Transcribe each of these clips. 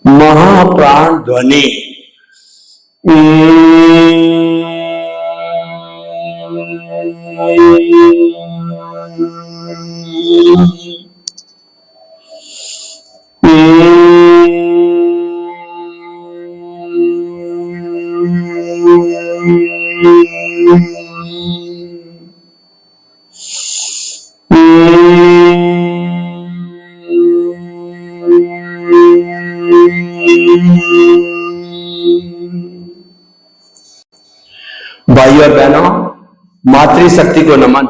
महाप्राण ध्वनि भाइयों और बहनों, मातृशक्ति को नमन।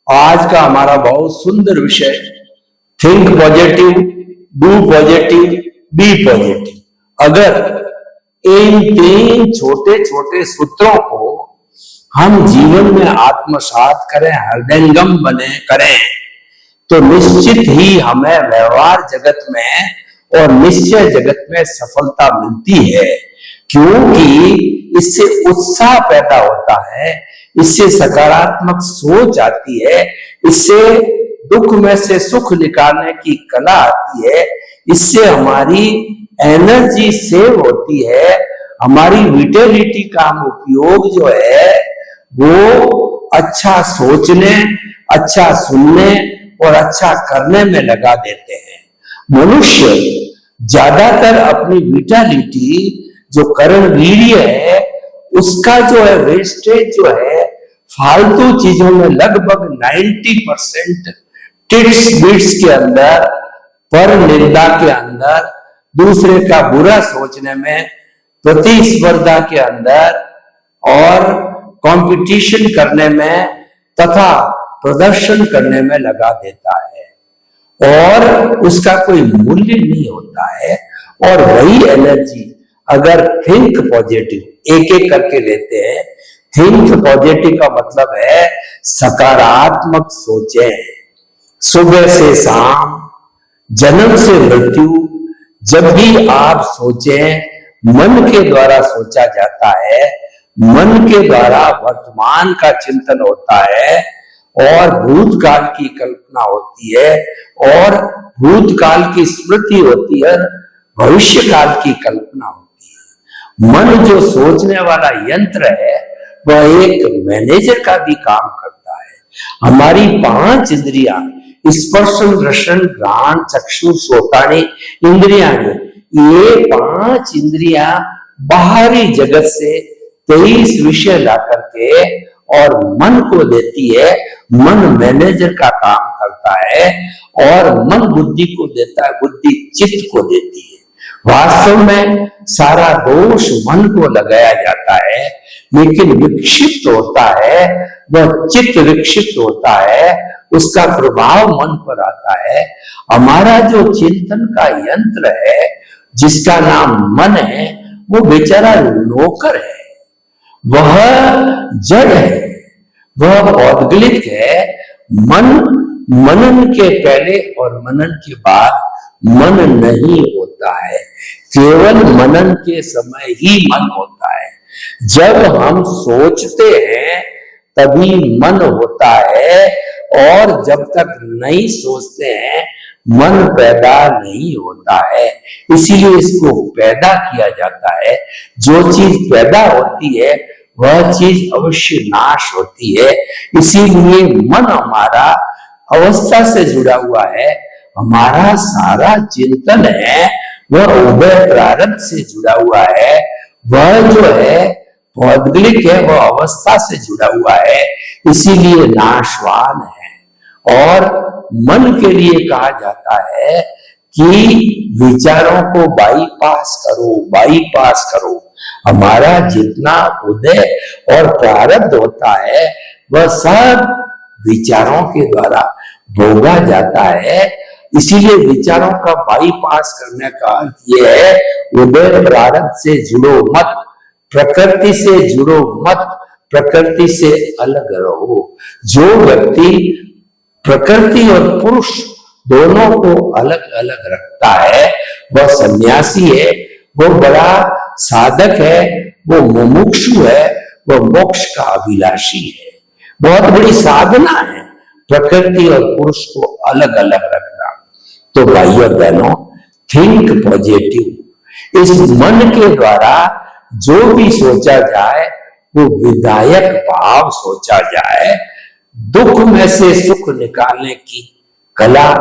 आज का हमारा बहुत सुंदर विषय, think positive, do positive, be positive. अगर इन तीन छोटे छोटे सूत्रों को हम जीवन में आत्मसात करें, हृदयंगम बने करें, तो निश्चित ही हमें व्यवहार जगत में और निश्चय जगत में सफलता मिलती है। क्योंकि इससे उत्साह पैदा होता है, इससे सकारात्मक सोच आती है, इससे दुख में से सुख निकालने की कला आती है, इससे हमारी एनर्जी सेव होती है, हमारी विटेलिटी का हम उपयोग जो है वो अच्छा सोचने, अच्छा सुनने और अच्छा करने में लगा देते हैं। मनुष्य ज्यादातर अपनी विटालिटी जो करण वीर्य है उसका जो है वेस्टेज जो है फालतू चीजों में लगभग 90% टिट्स बिट्स के अंदर, पर निंदा के अंदर, दूसरे का बुरा सोचने में, प्रतिस्पर्धा के अंदर और कंपटीशन करने में तथा प्रदर्शन करने में लगा देता है और उसका कोई मूल्य नहीं होता है। और वही एनर्जी अगर थिंक पॉजिटिव, एक एक करके लेते हैं। थिंक पॉजिटिव का मतलब है सकारात्मक सोचें। सुबह से शाम, जन्म से मृत्यु, जब भी आप सोचें, मन के द्वारा सोचा जाता है, मन के द्वारा वर्तमान का चिंतन होता है और भूतकाल की कल्पना होती है और भूतकाल की स्मृति होती है, भविष्य काल की कल्पना होती है। मन जो सोचने वाला यंत्र है वह एक मैनेजर का भी काम करता है। हमारी 5 इंद्रियां, स्पर्शन, रसन, घ्राण, चक्षु, श्रोतानी इंद्रियां, ये 5 इंद्रियां बाहरी जगत से 23 विषय ला करके और मन को देती है। मन मैनेजर का काम करता है और मन बुद्धि को देता है, बुद्धि चित्त को देती है। वास्तव में सारा दोष मन को लगाया जाता है, लेकिन विक्षिप्त होता है, वह चित्त विक्षिप्त होता है, उसका प्रभाव मन पर आता है। हमारा जो चिंतन का यंत्र है जिसका नाम मन है, वो बेचारा नौकर है, वह जड़ है, वह पौद्गलिक है। मनन के पहले और मनन के बाद मन नहीं होता है, केवल मनन के समय ही मन होता है। जब हम सोचते हैं तभी मन होता है और जब तक नहीं सोचते हैं मन पैदा नहीं होता है। इसीलिए इसको पैदा किया जाता है। जो चीज पैदा होती है वह चीज अवश्य नाश होती है। इसीलिए मन हमारा अवस्था से जुड़ा हुआ है, हमारा सारा चिंतन है वह उदय प्रारंभ से जुड़ा हुआ है, वह जो है पौद्गलिक है, वह अवस्था से जुड़ा हुआ है, इसीलिए नाशवान है। और मन के लिए कहा जाता है कि विचारों को बाईपास करो, बाईपास करो। हमारा जितना उदय और प्रारब्ध होता है वह सब विचारों के द्वारा भोगा जाता है। इसीलिए विचारों का बाईपास करने का अर्थ यह है, उदय प्रारब्ध से जुड़ो मत, प्रकृति से जुड़ो मत, प्रकृति से अलग रहो। जो व्यक्ति प्रकृति और पुरुष दोनों को अलग अलग रखता है वह सन्यासी है, वो बड़ा साधक है, वो मुमुक्षु है, वो मोक्ष का अभिलाषी है। बहुत बड़ी साधना है प्रकृति और पुरुष को अलग अलग रखना। तो भाइयों बहनों, थिंक पॉजिटिव। इस मन के द्वारा जो भी सोचा जाए वो विधायक भाव सोचा जाए। दुख में से सुख निकालने की कला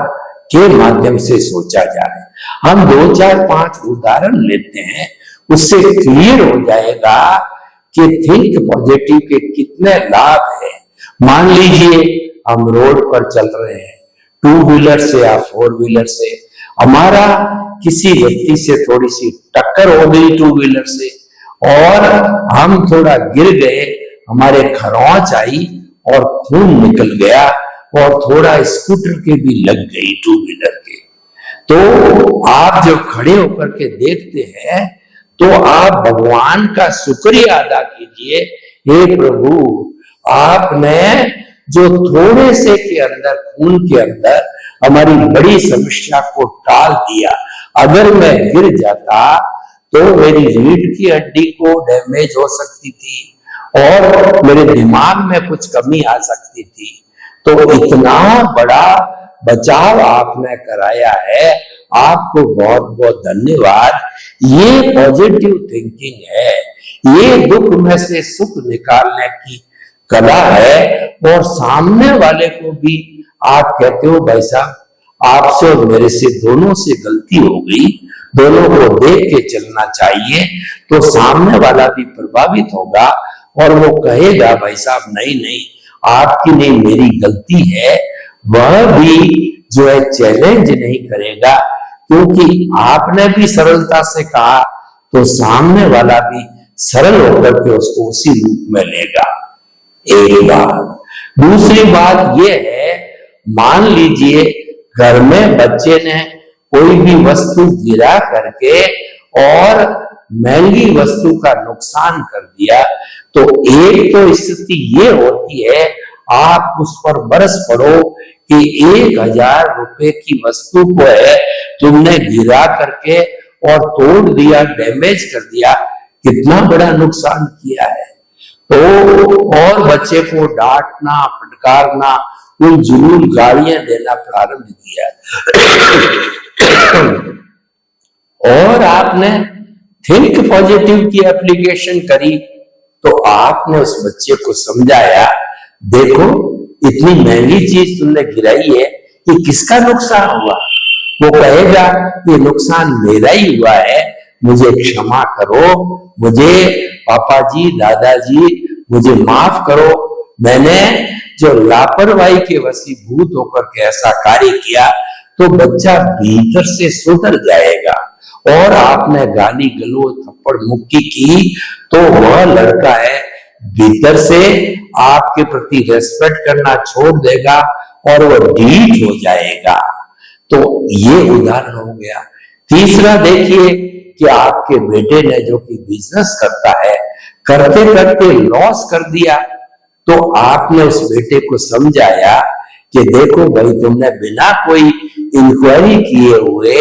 के माध्यम से सोचा जाए। हम 2, 4, 5 उदाहरण लेते हैं, उससे क्लियर हो जाएगा कि थिंक पॉजिटिव के कितने लाभ हैं। मान लीजिए हम रोड पर चल रहे हैं, 2 व्हीलर से या 4 व्हीलर से, हमारा किसी व्यक्ति से थोड़ी सी टक्कर हो गई 2 व्हीलर से और हम थोड़ा गिर गए, हमारे खरोंच आई और खून निकल गया और थोड़ा स्कूटर के भी लग गई 2 व्हीलर के। तो आप जब खड़े होकर के देखते हैं तो आप भगवान का शुक्रिया अदा कीजिए, हे प्रभु आपने जो थोड़े से के अंदर, खून के अंदर हमारी बड़ी समस्या को टाल दिया। अगर मैं गिर जाता तो मेरी रीढ़ की हड्डी को डैमेज हो सकती थी और मेरे दिमाग में कुछ कमी आ सकती थी। तो इतना बड़ा बचाव आपने कराया है, आपको बहुत बहुत धन्यवाद। ये पॉजिटिव थिंकिंग है, ये दुख में से सुख निकालने की कला है। और सामने वाले को भी आप कहते हो भाई साहब आपसे और मेरे से दोनों से गलती हो गई, दोनों को देख के चलना चाहिए, तो सामने वाला भी प्रभावित होगा और वो कहेगा भाई साहब नहीं नहीं आपकी नहीं मेरी गलती है। वह भी जो है चैलेंज नहीं करेगा, क्योंकि आपने भी सरलता से कहा तो सामने वाला भी सरल होकर के उसको उसी रूप में लेगा। एक बात। दूसरी बात यह है, मान लीजिए घर में बच्चे ने कोई भी वस्तु गिरा करके और महंगी वस्तु का नुकसान कर दिया, तो एक तो स्थिति ये होती है आप उस पर बरस पड़ो कि 1000 रुपए की वस्तु को है तुमने गिरा करके और तोड़ दिया, डैमेज कर दिया, कितना बड़ा नुकसान किया है। तो और बच्चे को डांटना, फटकारना, उन जुलूल गालियां देना प्रारंभ किया। और आपने थिंक पॉजिटिव की एप्लीकेशन करी तो आपने उस बच्चे को समझाया, देखो इतनी महंगी चीज तुमने गिराई है, ये किसका नुकसान हुआ? वो कहेगा ये नुकसान मेरा ही हुआ है, मुझे क्षमा करो, मुझे पापा जी, दादाजी मुझे माफ करो, मैंने जो लापरवाही के वशीभूत होकर के ऐसा कार्य किया। तो बच्चा भीतर से सुधर जाएगा। और आपने गाली गलौज थप्पड़ मुक्की की तो वह लड़का है भीतर से आपके प्रति रेस्पेक्ट करना छोड़ देगा और वह ढीठ हो जाएगा। तो ये उदाहरण हो गया। तीसरा देखिए कि आपके बेटे ने जो कि बिजनेस करता है, करते करते लॉस कर दिया, तो आपने उस बेटे को समझाया कि देखो भाई तुमने बिना कोई इंक्वायरी किए हुए,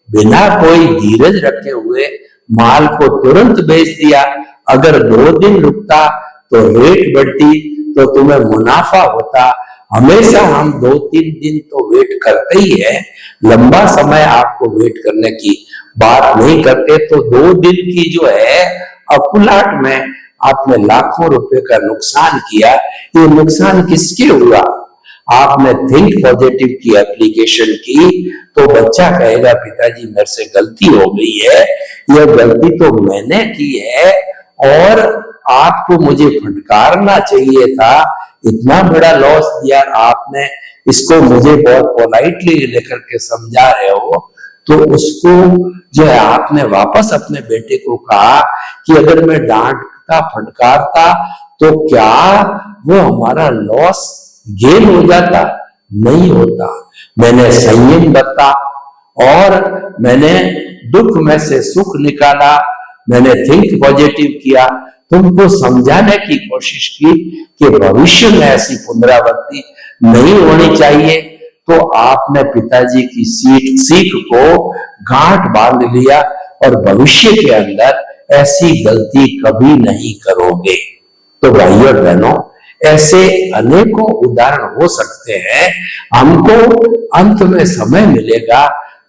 बिना कोई धीरज रखे हुए माल को तुरंत बेच दिया। अगर 2 दिन रुकता तो रेट बढ़ती तो तुम्हें मुनाफा होता। हमेशा हम 2-3 दिन तो वेट करते ही है, लंबा समय आपको वेट करने की बात नहीं करते। तो 2 दिन की जो है अकुलाट में आपने लाखों रुपए का नुकसान किया। ये नुकसान किसके हुआ? आपने थिंक पॉजिटिव की एप्लीकेशन की तो बच्चा कहेगा पिताजी मेरे से गलती हो गई है, यह गलती तो मैंने की है और आपको मुझे फटकारना चाहिए था, इतना बड़ा लॉस दिया आपने, इसको मुझे बहुत पोलाइटली लेकर के समझा रहे हो। तो उसको जो है आपने वापस अपने बेटे को कहा कि अगर मैं डांटता फटकारता तो क्या वो हमारा लॉस गेन हो जाता? नहीं होता। मैंने संयम बरता और मैंने दुख में से सुख निकाला, मैंने थिंक पॉजिटिव किया, तुमको समझाने की कोशिश की कि भविष्य में ऐसी पुनरावृत्ति नहीं होनी चाहिए। तो आपने पिताजी की सीख को गांठ बांध लिया और भविष्य के अंदर ऐसी गलती कभी नहीं करोगे। तो भाइयों और बहनों, ऐसे अनेकों उदाहरण हो सकते हैं। हमको अंत में समय मिलेगा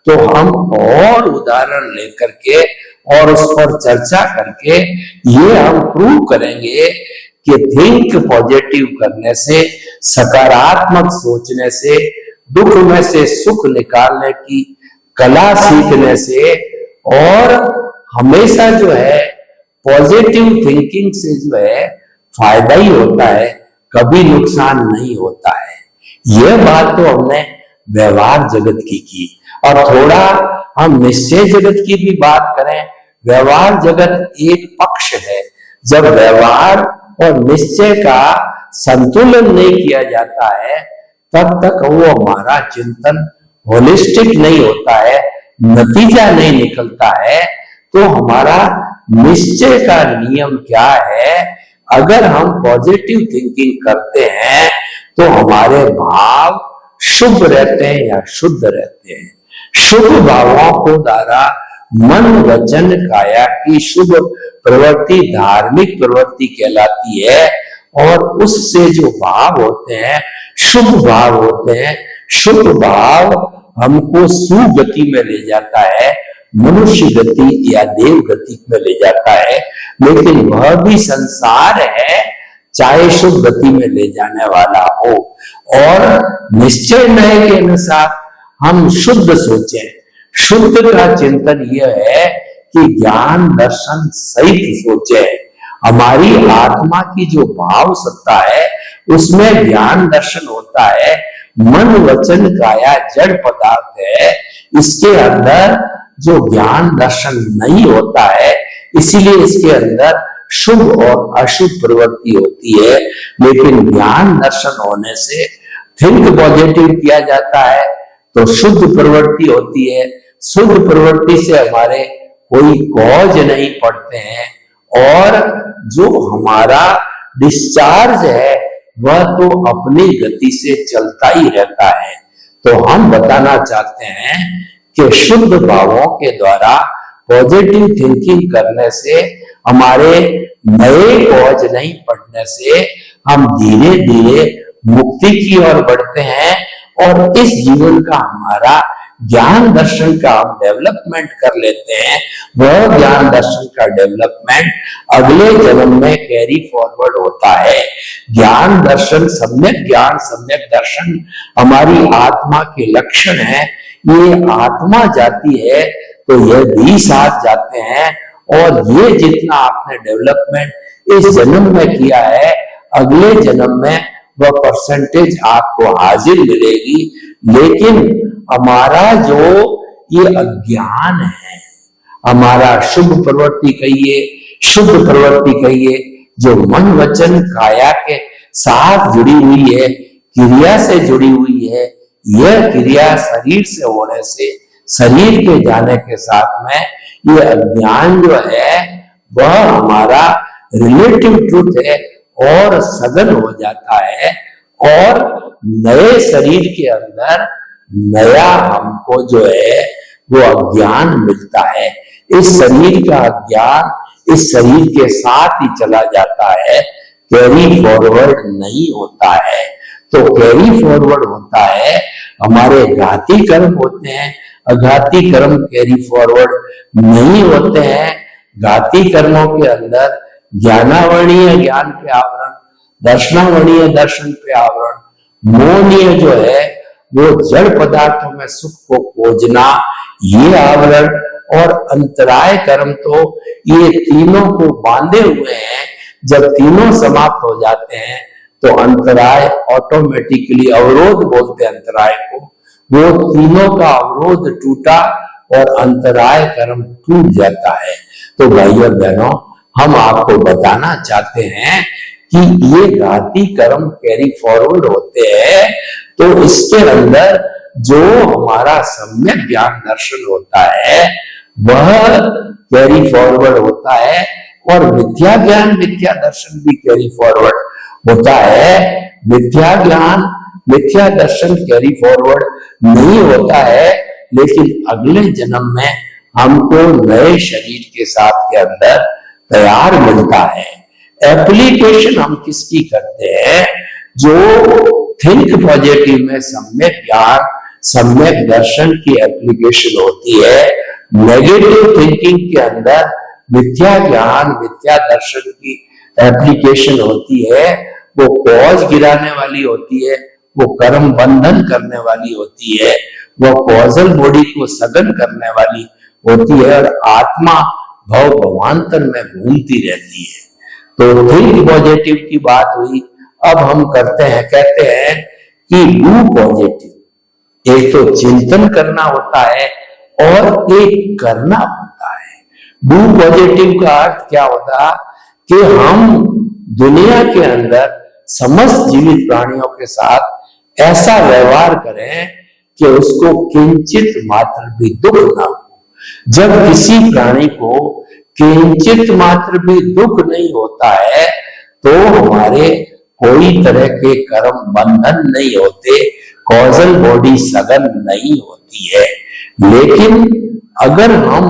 तो हम और उदाहरण लेकर के और उस पर चर्चा करके ये हम प्रूव करेंगे कि थिंक पॉजिटिव करने से, सकारात्मक सोचने से, दुख में से सुख निकालने की कला सीखने से और हमेशा जो है पॉजिटिव थिंकिंग से जो है फायदा ही होता है, कभी नुकसान नहीं होता है। यह बात तो हमने व्यवहार जगत की और थोड़ा हम निश्चय जगत की भी बात करें। व्यवहार जगत एक पक्ष है। जब व्यवहार और निश्चय का संतुलन नहीं किया जाता है तब तक वो हमारा चिंतन होलिस्टिक नहीं होता है, नतीजा नहीं निकलता है। तो हमारा निश्चय का नियम क्या है? अगर हम पॉजिटिव थिंकिंग करते हैं तो हमारे भाव शुभ रहते हैं या शुद्ध रहते हैं। शुभ भावों को द्वारा मन वचन काया की शुभ प्रवृत्ति धार्मिक प्रवृत्ति कहलाती है और उससे जो भाव होते हैं शुभ भाव होते हैं। शुभ भाव हमको सुगति में ले जाता है, मनुष्य गति या देव गति में ले जाता है। लेकिन वह भी संसार है, चाहे शुभ गति में ले जाने वाला हो। और निश्चय नए के अनुसार हम शुद्ध सोचें। शुद्ध का चिंतन यह है कि ज्ञान दर्शन सहित सोचे। हमारी आत्मा की जो भाव सत्ता है उसमें ज्ञान दर्शन होता है। मन वचन काया जड़ पदार्थ है, इसके अंदर जो ज्ञान दर्शन नहीं होता है, इसीलिए इसके अंदर शुभ और अशुभ प्रवृत्ति होती है। लेकिन ज्ञान दर्शन होने से थिंक पॉजिटिव किया जाता है तो शुद्ध प्रवृत्ति होती है। शुद्ध प्रवृत्ति से हमारे कोई कॉज नहीं पड़ते हैं और जो हमारा डिस्चार्ज है वह तो अपनी गति से चलता ही रहता है। तो हम बताना चाहते हैं कि शुद्ध भावों के द्वारा पॉजिटिव थिंकिंग करने से हमारे नए कॉज नहीं पड़ने से हम धीरे धीरे मुक्ति की ओर बढ़ते हैं और इस जीवन का हमारा ज्ञान दर्शन का हम डेवलपमेंट कर लेते हैं। वह ज्ञान दर्शन का डेवलपमेंट अगले जन्म में कैरी फॉरवर्ड होता है। ज्ञान दर्शन, सम्यक ज्ञान सम्यक दर्शन हमारी आत्मा के लक्षण है। ये आत्मा जाती है तो यह भी साथ जाते हैं और ये जितना आपने डेवलपमेंट इस जन्म में किया है अगले जन्म में वह परसेंटेज आपको हाजिर मिलेगी। लेकिन हमारा जो ये अज्ञान है, हमारा शुभ प्रवृत्ति कहिए, शुद्ध प्रवृत्ति कहिए, जो मन वचन काया के साथ जुड़ी हुई है, क्रिया से जुड़ी हुई है, यह क्रिया शरीर से होने से शरीर के जाने के साथ में ये अज्ञान जो है वह हमारा रिलेटिव ट्रूथ है और सघन हो जाता है और नए शरीर के अंदर नया हमको जो है वो अज्ञान मिलता है। इस शरीर का अज्ञान इस शरीर के साथ ही चला जाता है, कैरी फॉरवर्ड नहीं होता है। तो कैरी फॉरवर्ड होता है, हमारे घाती कर्म होते हैं, अघाती कर्म कैरी फॉरवर्ड नहीं होते हैं। घाती कर्मों के अंदर ज्ञानावरणीय ज्ञान पे आवरण, दर्शनावरणीय दर्शन पे आवरण, मोहनीय जो है वो जड़ पदार्थों में सुख को खोजना, ये आवरण और अंतराय कर्म तो ये तीनों को बांधे हुए हैं। जब तीनों समाप्त हो जाते हैं तो अंतराय ऑटोमेटिकली, अवरोध बोलते हैं अंतराय को, वो तीनों का अवरोध टूटा और अंतराय कर्म टूट जाता है। तो भाइयों और बहनों, हम आपको बताना चाहते हैं कि ये घाती कर्म कैरी फॉरवर्ड होते हैं तो इसके अंदर जो हमारा सम्यक ज्ञान दर्शन होता है वह कैरी फॉरवर्ड होता है, और मिथ्या ज्ञान मिथ्या दर्शन भी कैरी फॉरवर्ड होता है। मिथ्या ज्ञान मिथ्या दर्शन कैरी फॉरवर्ड नहीं होता है, लेकिन अगले जन्म में हमको नए शरीर के साथ के अंदर तैयार मिलता है। एप्लीकेशन हम किसकी करते हैं? जो थिंक पॉजिटिव में सम्यक ज्ञान सम्यक दर्शन की एप्लीकेशन होती है, नेगेटिव थिंकिंग के अंदर मिथ्या ज्ञान मिथ्या दर्शन की एप्लीकेशन होती है, वो कॉज गिराने वाली होती है, वो कर्म बंधन करने वाली होती है, वो कॉजल बॉडी को सघन करने वाली होती है, और आत्मा भव भवांतर में घूमती रहती है। तो थिंक पॉजिटिव की बात हुई। अब हम करते हैं, कहते हैं कि डू पॉजिटिव। एक तो चिंतन करना होता है और एक करना होता है। डू पॉजिटिव का अर्थ क्या होता कि हम दुनिया के अंदर समस्त जीवित प्राणियों के साथ ऐसा व्यवहार करें कि उसको किंचित मात्र भी दुख ना हो। जब किसी प्राणी को किंचित मात्र भी दुख नहीं होता है तो हमारे कोई तरह के कर्म बंधन नहीं होते, कॉजल बॉडी सघन नहीं होती है। लेकिन अगर हम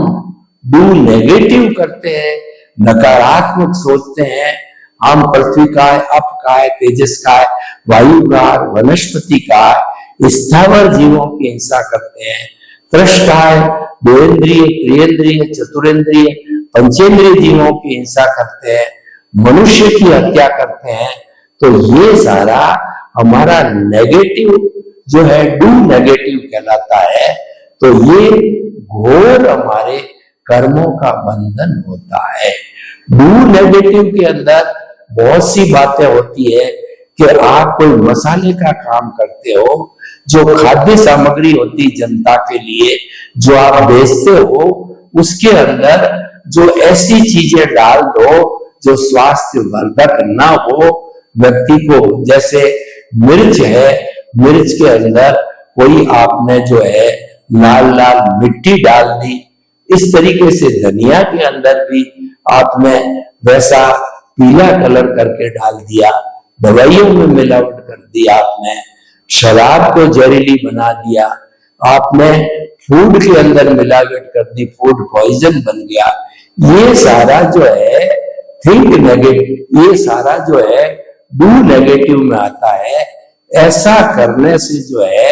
डू नेगेटिव करते हैं, नकारात्मक सोचते हैं, हम पृथ्वी का है, अप का है, तेजस का है, वायु का, वनस्पति का, स्थावर जीवों की हिंसा करते हैं, त्रष्टा है, द्वेंद्रिय, त्रियेंद्रिय, चतुरेंद्रिय, पंचेंद्रिय जीवों की हिंसा करते हैं, मनुष्य की हत्या करते हैं, तो ये सारा हमारा नेगेटिव जो है डू नेगेटिव कहलाता है। तो ये घोर हमारे कर्मों का बंधन होता है। डू नेगेटिव के अंदर बहुत सी बातें होती है कि आप कोई मसाले का काम करते हो, जो खाद्य सामग्री होती जनता के लिए जो आप बेचते हो, उसके अंदर जो ऐसी चीजें डाल दो जो स्वास्थ्य वर्धक ना हो व्यक्ति को, जैसे मिर्च है, मिर्च के अंदर कोई आपने जो है लाल लाल मिट्टी डाल दी, इस तरीके से धनिया के अंदर भी आपने वैसा पीला कलर करके डाल दिया, दवाइयों में मिलावट कर दी आपने, शराब को जहरीली बना दिया आपने, फूड के अंदर मिलावट कर दी, फूड पॉइजन बन गया। ये सारा जो है थिंक नेगेटिव, ये सारा जो है डू नेगेटिव में आता है। ऐसा करने से जो है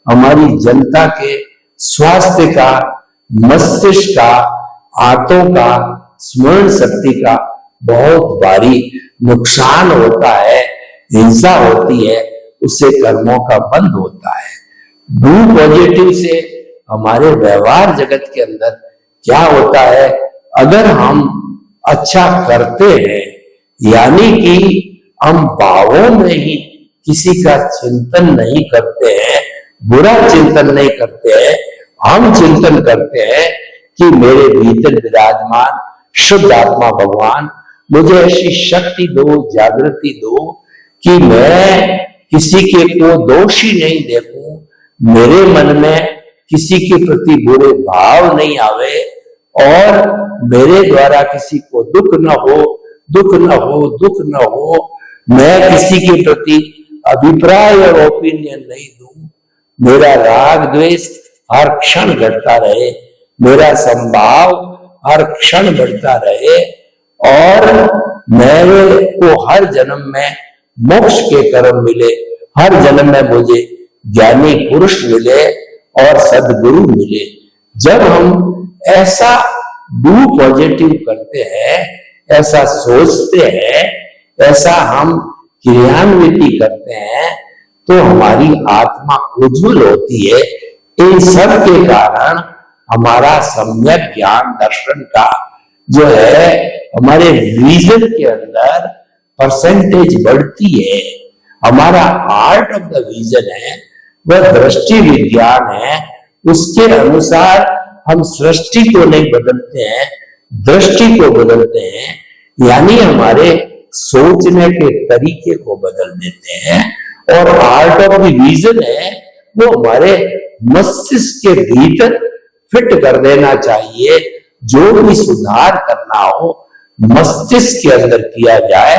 हमारी जनता के स्वास्थ्य का, मस्तिष्क का, आंतों का, स्मरण शक्ति का बहुत भारी नुकसान होता है, हिंसा होती है, उससे कर्मों का बंध होता है। डू पॉजिटिव से हमारे व्यवहार जगत के अंदर क्या होता है, अगर हम अच्छा करते हैं, यानी कि हम भावों में ही किसी का चिंतन नहीं करते हैं, बुरा चिंतन नहीं करते हैं, हम चिंतन करते हैं कि मेरे भीतर विराजमान शुद्ध आत्मा भगवान मुझे ऐसी शक्ति दो, जागृति दो कि मैं किसी के को दोषी नहीं देखूं, मेरे मन में किसी के प्रति बुरे भाव नहीं आवे, और मेरे द्वारा किसी को दुख न हो, दुख न हो, दुख न हो, मैं किसी के प्रति अभिप्राय और ओपिनियन नहीं दूं, मेरा राग द्वेष हर क्षण घटता रहे, मेरा संभाव हर क्षण बढ़ता रहे, और मेरे को हर जन्म में मोक्ष के कर्म मिले, हर जन्म में मुझे ज्ञानी पुरुष मिले और सद्गुरु मिले। जब हम ऐसा डू पॉजिटिव करते हैं, ऐसा सोचते हैं, ऐसा हम क्रियान्विति करते हैं, तो हमारी आत्मा उज्जवल होती है। इन सब के कारण हमारा सम्यक ज्ञान दर्शन का जो है हमारे विजन के अंदर परसेंटेज बढ़ती है। हमारा आर्ट ऑफ द विजन है, वह दृष्टि विज्ञान है, उसके अनुसार हम सृष्टि को नहीं बदलते हैं, दृष्टि को बदलते हैं, यानी हमारे सोचने के तरीके को बदल देते हैं। और आर्ट ऑफ द विजन है, वो हमारे मस्तिष्क के भीतर फिट कर देना चाहिए। जो भी सुधार करना हो मस्तिष्क के अंदर किया जाए,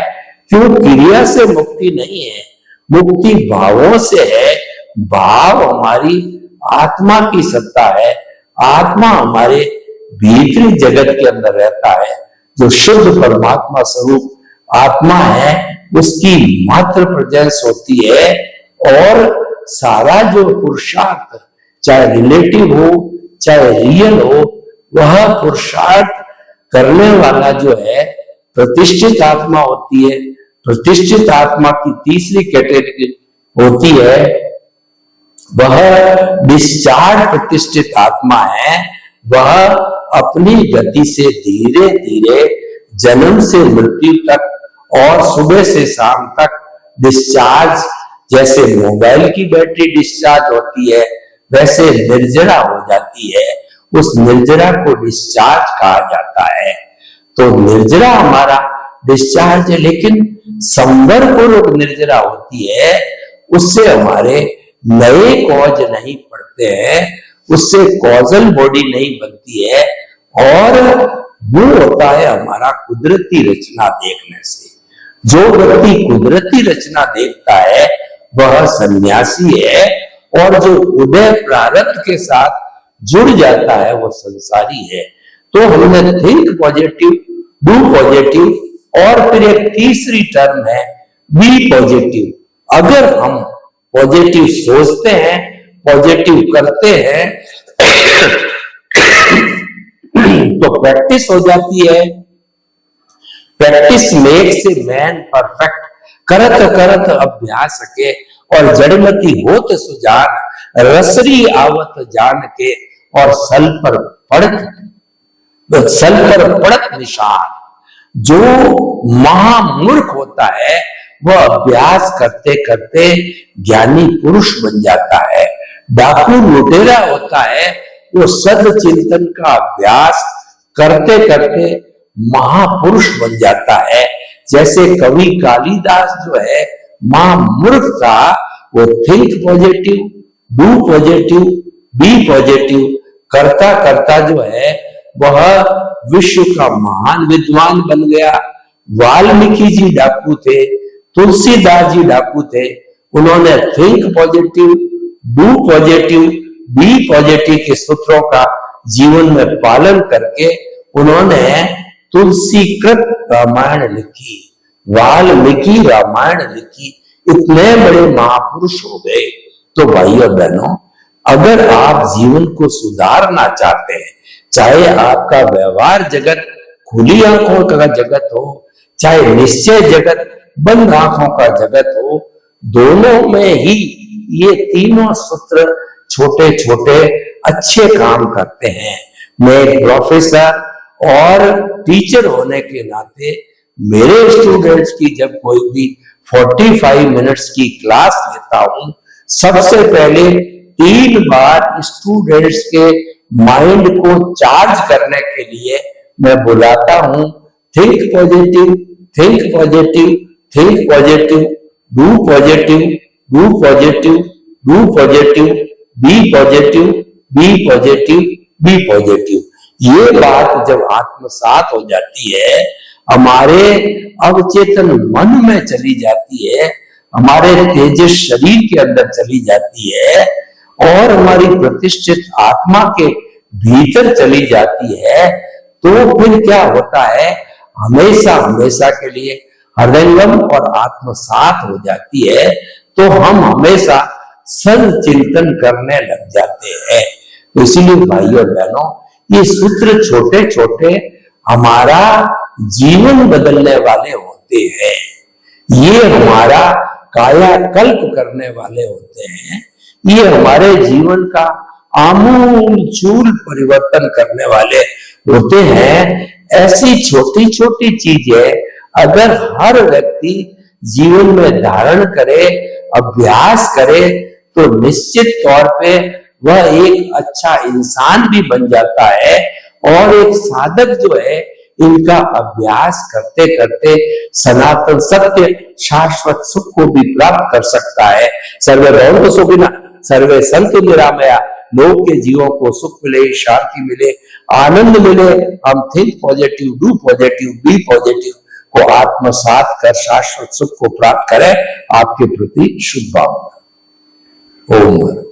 क्यों? क्रिया से मुक्ति नहीं है, मुक्ति भावों से है। भाव हमारी आत्मा की सत्ता है। आत्मा हमारे भीतरी जगत के अंदर रहता है। जो शुद्ध परमात्मा स्वरूप आत्मा है उसकी मात्र प्रेजेंस होती है। और सारा जो पुरुषार्थ चाहे रिलेटिव हो चाहे रियल हो, वह पुरुषार्थ करने वाला जो है प्रतिष्ठित आत्मा होती है। प्रतिष्ठित आत्मा की तीसरी कैटेगरी होती है, वह डिस्चार्ज प्रतिष्ठित आत्मा है। वह अपनी गति से धीरे धीरे जन्म से मृत्यु तक और सुबह से शाम तक डिस्चार्ज, जैसे मोबाइल की बैटरी डिस्चार्ज होती है वैसे निर्जरा हो जाती है। उस निर्जरा को डिस्चार्ज कहा जाता है। तो निर्जरा हमारा डिस्चार्ज है, लेकिन संवर पूर्वक निर्जरा होती है। उससे हमारे नए कॉज नहीं पड़ते हैं, उससे कॉजल बॉडी नहीं बनती है। और वो होता है हमारा कुदरती रचना देखने से। जो व्यक्ति कुदरती रचना देखता है वह सन्यासी है, और जो उदय प्रारब्ध के साथ जुड़ जाता है वो संसारी है। तो हमने थिंक पॉजिटिव, डू पॉजिटिव, और फिर एक तीसरी टर्म है बी पॉजिटिव। अगर हम पॉजिटिव सोचते हैं, पॉजिटिव करते हैं तो प्रैक्टिस हो जाती है। Practice makes a man perfect. करत करत अभ्यास के और जड़मती होत सुजान, रसरी आवत जान के और सल पर पड़त निशान। जो महामूर्ख होता है वह अभ्यास करते करते ज्ञानी पुरुष बन जाता है। डाकू लुटेरा होता है वो सद चिंतन का अभ्यास करते करते महापुरुष बन जाता है। जैसे कवि कालिदास जो है महामूर्ख था, वो think positive, do positive, be positive करता करता जो है वह विश्व का महान विद्वान बन गया। वाल्मीकि जी डाकू थे, तुलसीदास जी डाकू थे। उन्होंने think positive, do positive, be positive के सूत्रों का जीवन में पालन करके उन्होंने तुलसीकृत रामायण लिखी, वाल्मीकि रामायण लिखी। इतने बड़े महापुरुष हो गए। तो भाइयों बहनों, अगर आप जीवन को सुधारना चाहते हैं, चाहे आपका व्यवहार जगत खुली आंखों का जगत हो, चाहे निश्चय जगत बंद आंखों का जगत हो, दोनों में ही ये तीनों सूत्र छोटे छोटे अच्छे काम करते हैं। मैं एक प्रोफेसर और टीचर होने के नाते मेरे स्टूडेंट्स की जब कोई भी 45 मिनट्स की क्लास लेता हूं, सबसे पहले 3 बार स्टूडेंट्स के माइंड को चार्ज करने के लिए मैं बुलाता हूं। Think positive, think positive, think positive, do positive, do positive, do positive, be positive, be positive, be positive. ये बात जब आत्मसात हो जाती है, हमारे अवचेतन मन में चली जाती है, हमारे तेजस शरीर के अंदर चली जाती है और हमारी प्रतिष्ठित आत्मा के भीतर चली जाती है, तो फिर क्या होता है, हमेशा हमेशा के लिए हृदयंगम और आत्मसात हो जाती है। तो हम हमेशा सद चिंतन करने लग जाते हैं। तो इसीलिए भाइयों बहनों, ये सूत्र छोटे छोटे हमारा जीवन बदलने वाले होते हैं। ये हमारा कायाकल्प करने वाले होते हैं। ये हमारे जीवन का आमूल चूल परिवर्तन करने वाले होते हैं। ऐसी छोटी छोटी चीजें अगर हर व्यक्ति जीवन में धारण करे, अभ्यास करे, तो निश्चित तौर पे वह एक अच्छा इंसान भी बन जाता है और एक साधक जो है इनका अभ्यास करते करते सनातन सत्य शाश्वत सुख को भी प्राप्त कर सकता है। सर्वे भवन्तु सुखिनः, सर्वे संतु निरामया, लोग के जीवों को सुख मिले, शांति मिले, आनंद मिले। हम think positive, do positive, be positive को आत्मसात कर शाश्वत सुख को प्राप्त करें। आपके प्रति शुभ भावना। ओम।